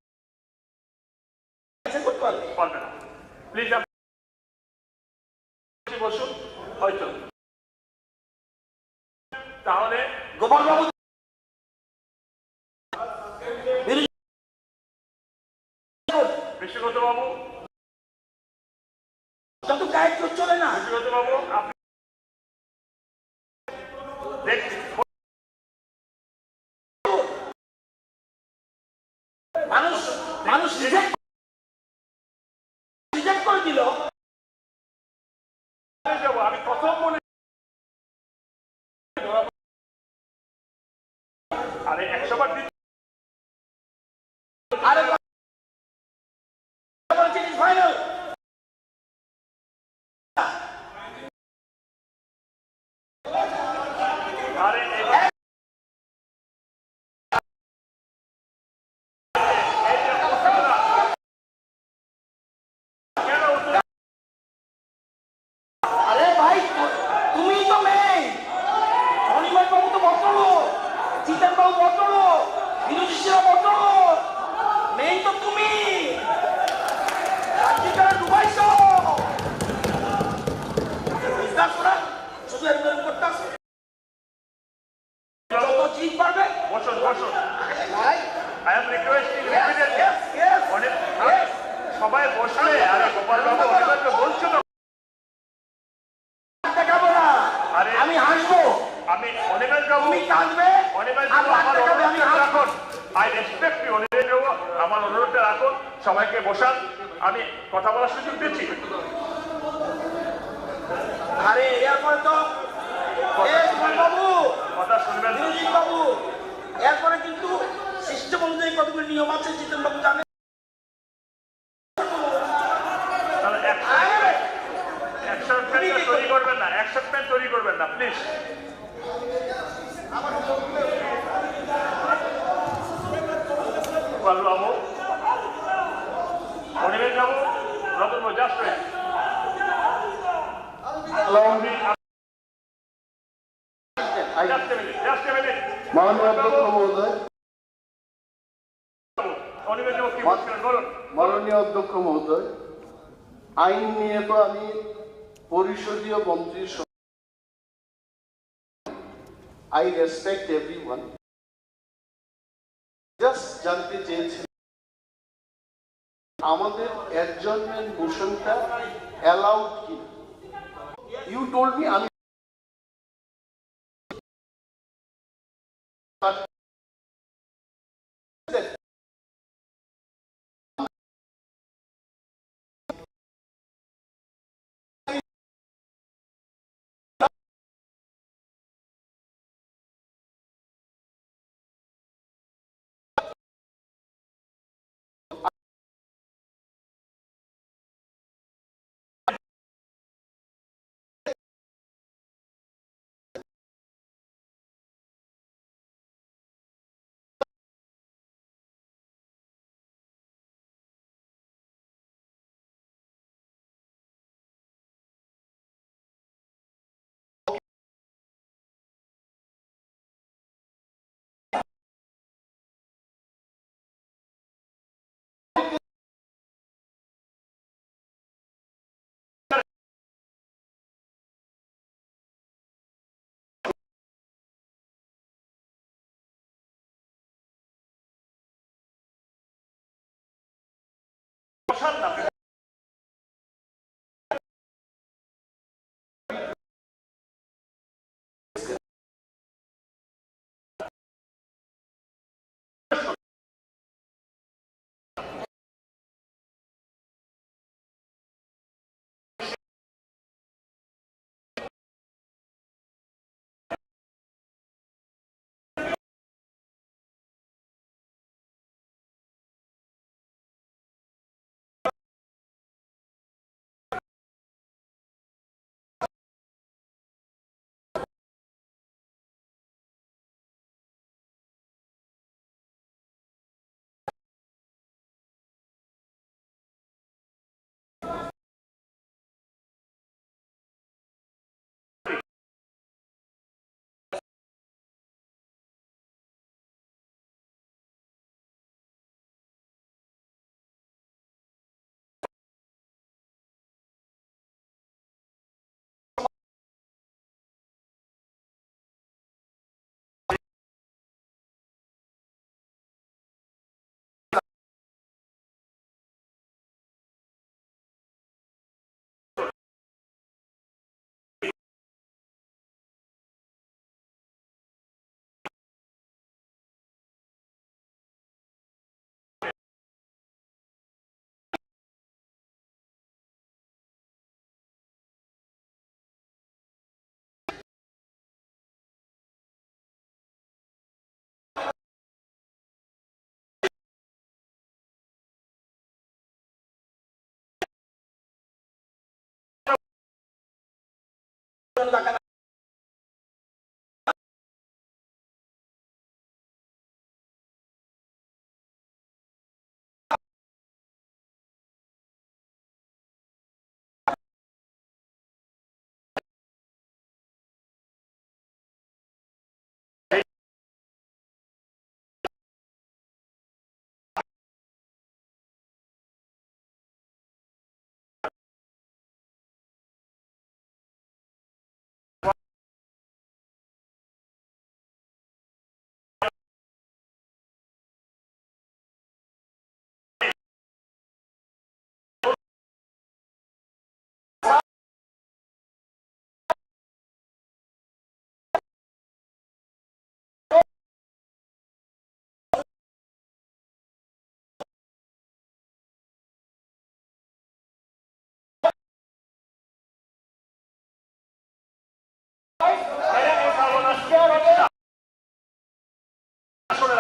করতে পারবে না, প্লিজ বসুন। হয়তো তাহলে গোপাল বাবু বিশ্বগত বাবু, যত গায়ে চোর চলে না, বিশ্বগত বাবু আপনি মানুষ মানুষ রিজেক্ট করে দিল। আমি প্রথম মনে আরে 100 বার আরে ফাইনাল আরে আরে ভাই তুমি তো মেয়ে অনিমাই বাবু তো বটলো, চিতান বাবু বটলো, বিরোধীরা বটলো, মেয়ে তো তুমি রাজ্যিকারা ডুবাইছো বুঝতাছ না, শুধু এরকম করতেছো যত ঠিক পারবে। বসুন বসুন। ভাই আই এম রিকোয়েস্টিং রিপিটেডলি অনেক সবাই বসলে। আরে গোপাল বাবু অনেককে বলছো তো দেখাবো না, আমি হাসবো, আমি অনিমেষ বাবু, তুমি কাঁদবে, অনিমেষ বাবু আমার অনুরোধটা রাখুন। আই রেসপেক্ট ইউ অনিমেষ বাবু, আমার অনুরোধটা রাখুন, সবাইকে বসান, আমি কথা বলার সুযোগ দিচ্ছি। আরে এরপরে তো বাবু কথা শুনবেন বিরোধী বাবু, এরপরে কিন্তু সিস্টেম অনুযায়ী কতগুলো নিয়ম আছে জিতেন বাবু জানেন। তৈরি করবেন না, অ্যাকশন তৈরি করবেন না please. Babu Animesh Babu, Ratan Babu, just মাননীয় অধ্যক্ষ মহোদয়, আইন নিয়ে তো আমি পরিষদীয় মন্ত্রীর আই রেসপেক্ট এভরিওয়ান, জাস্ট জানতে চেয়েছি আমাদের অ্যাডজর্নমেন্ট মোশনটা অ্যালাউড কি। ইউ টোল্ড মি আমি বসান না।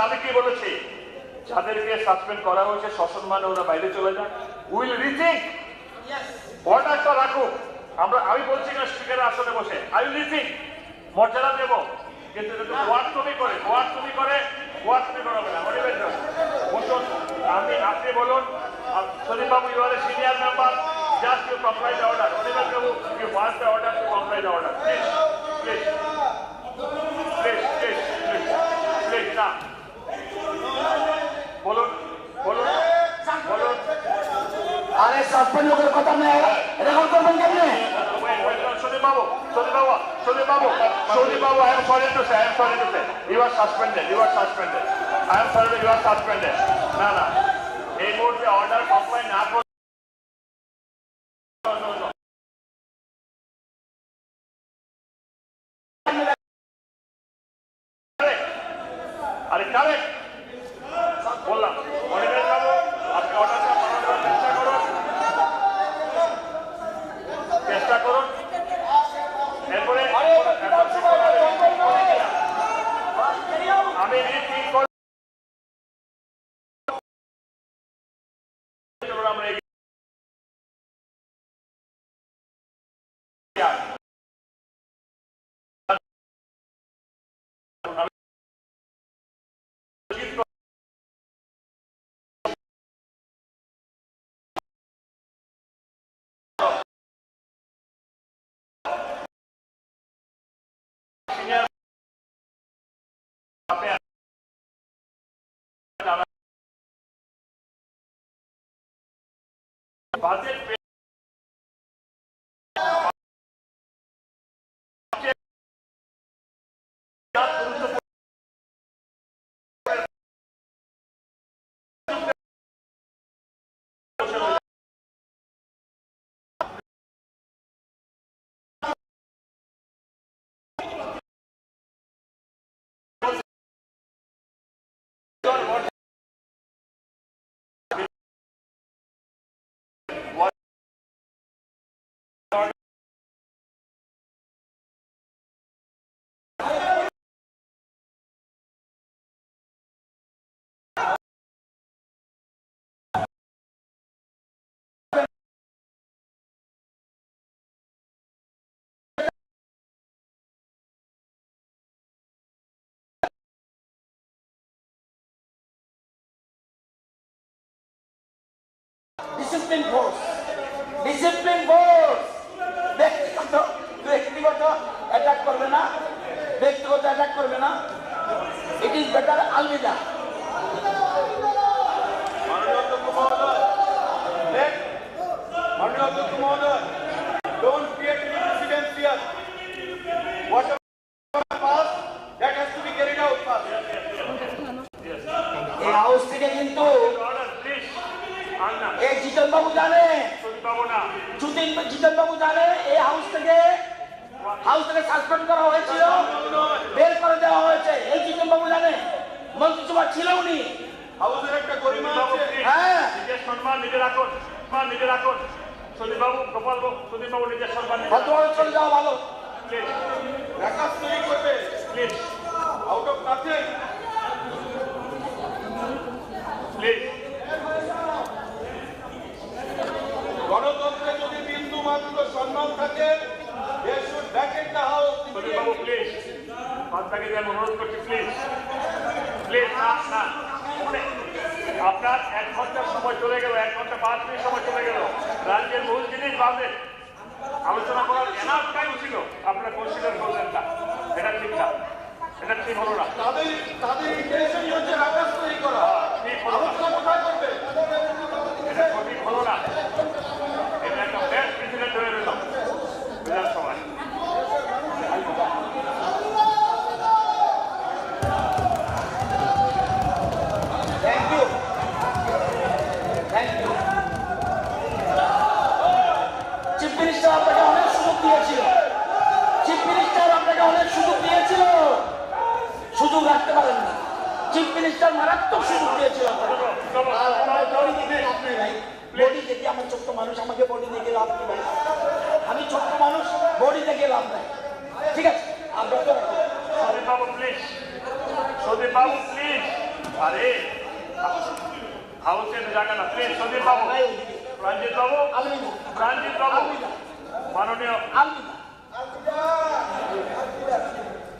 আমি কি বলেছি, যাদেরকে সাসপেন্ড করা হয়েছে সসম্মানে ওরা বাইরে চলে যান। উইল রিথিংক, অর্ডারটা রাখুক। আমি বলছি না স্পিকারের আসনে বসে, আই উইল রিথিংক, মর্যাদা দেব। কিন্তু যদি ওয়ার্ড তুমি করে করাবে না। বসুন, আপনি বলুন, Sandip babu, you are a senior member, just you comply the order. Animesh babu, you want the order to comply the order, please please please please please please. না, বলুন বলুন বলুন। আরে সাসপেন্ড লোকের কথা নেই, রেকর্ড করবেন কেমনে? Sundip Babu, I am sorry to say, you are suspended. I am sorry, you are suspended. না, এই মুহূর্তে অর্ডার কমপ্লাই না করে আরে কারেক্ট বললাম। অনিমেষ বাবু, আপনি অর্ডারটা পালন করার চেষ্টা করুন। এরপরে আমি রিথিং করে আমরা budget discipline force, discipline force. ব্যক্তিগত ব্যক্তিগত অ্যাটাক করবে না, ব্যক্তিগত অ্যাটাক করবে না। ইট ইজ বেটার আলবিদা। মাননীয় অধ্যক্ষ মহোদয়, মাননীয় অধ্যক্ষ মহোদয়, don't create any precedence here. Whatever passed, that has to be carried out first. এই হাউস থেকে কিন্তু Order, please. Anna. এই জিতেন বাবু জানে, সন্দীপ বাবু না। জিতেন বাবু জানে এই হাউস থেকে সাসপেন্ড করা হয়েছিল, বের করে দেওয়া হয়েছে। এই জিতেন বাবু জানে, মন্ত্রিসভা ছিল উনি। হাউসের একটা গরিমা বাবু, আছে। please. হ্যাঁ। নিজের সম্মান নিজে রাখুন, সম্মান নিজে রাখুন। সন্দীপ বাবু, গোপাল বাবু, সন্দীপ বাবু নিজের সম্মান নিজে রাখুন। ভদ্রভাবে চলে যাওয়া ভালো। Please, রাকাস তৈরি করবে please, out of nothing. please. গণতন্ত্রে যদি বিন্দু মাত্র সম্মান থাকে, they should back in the house. Sandeep Babu, please আপনাকে যে আমি অনুরোধ করছি, প্লিজ প্লিজ। না না, আপনার 1 ঘন্টার সময় চলে গেল, 1 ঘন্টা 5 মিনিট সময় চলে গেল। রাজ্যের বহু জিনিস বাদে আলোচনা করার এনাফ টাইম ছিল, আপনারা কনসিডার করলেন না। এটা ঠিক না, এটা ঠিক হলো না, তাদের ইন্টেনশনই হচ্ছে রাকাস তৈরি করা। ঠিক হলো না, আলোচনা কোথায় করবে? এটা সঠিক হলো না। এটা একটা ব্যাড প্রেসিডেন্ট হয়ে রইল বিধানসভায়। Thank you, thank you. Chief minister আপনাকে অনেক সুযোগ দিয়েছিল, চিফ মিনিস্টার আপনাকে অনেক সুযোগ দিয়েছিল, সুযোগ রাখতে পারেন না। চিফ মিনিস্টার মারাত্মক সুযোগ দিয়েছিল আপনাকে। আর আমার বডি দেখে লাভ নেই ভাই, বডি দেখে আমার ছোট্ট মানুষ, আমাকে বডি দেখে লাভ নেই ভাই। আমি ছোট্ট মানুষ, বডি দেখে লাভ নাই। ঠিক আছে, আপনার তো রাখুন। সন্দীপ বাবু, প্লিজ, সন্দীপ বাবু, প্লিজ। আরে হাউসের জায়গা না, প্লিজ। সন্দীপ বাবু, ভাই ওইদিকে রঞ্জিত বাবু, আলমিনা, রঞ্জিত বাবু, আলমিনা, মাননীয় আলমিনা।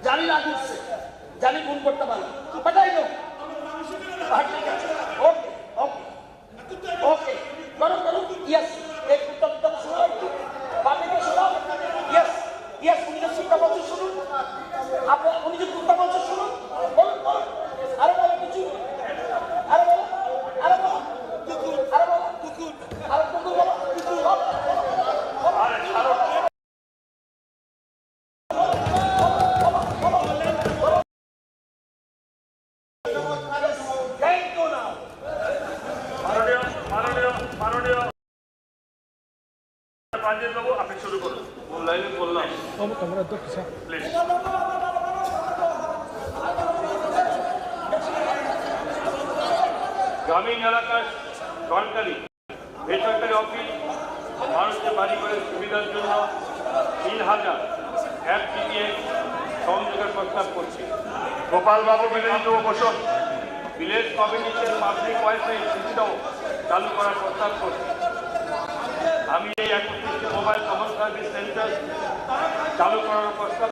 জানি না ঘুরছে, জানি গুণ করতে পারো, বাট আই নো। ঠিক আছে, ওকে ওকে ওকে, করো করো। ইয়েস, এক উত্তর শোনাও, একটু বাপিকে শোনাও। ইয়েস ইয়েস, উনি যে চিন্তা বলছে শুনুন, আপনার উনি যে চিন্তা বলছে শুনুন। বলুন বলুন, আরে বলো কিছু, আরে বলো, আরে বলো, আরে বলো, আরে কুকুর বলো, আরে ছাড়ো। থ্যাংক ইউ নাও। মাননীয় মাননীয় মাননীয় রঞ্জিত বাবু, আপনি শুরু করুন। লাইনে বললাম প্লিজ। গ্রামীণ এলাকার সরকারি বেসরকারি অফিস মানুষের বাড়ি করে সুবিধার জন্য 3000 FTTH সংযোগের প্রস্তাব করছে। গোপাল বাবু, বিনোদিত বসুন। ভিলেজ কমিউনিটির পাবলিক ওয়াইফাই সিস্টেম চালু করার প্রস্তাব করছে। আমি এই 31টি মোবাইল কমন সার্ভিস সেন্টার চালু করার প্রস্তাব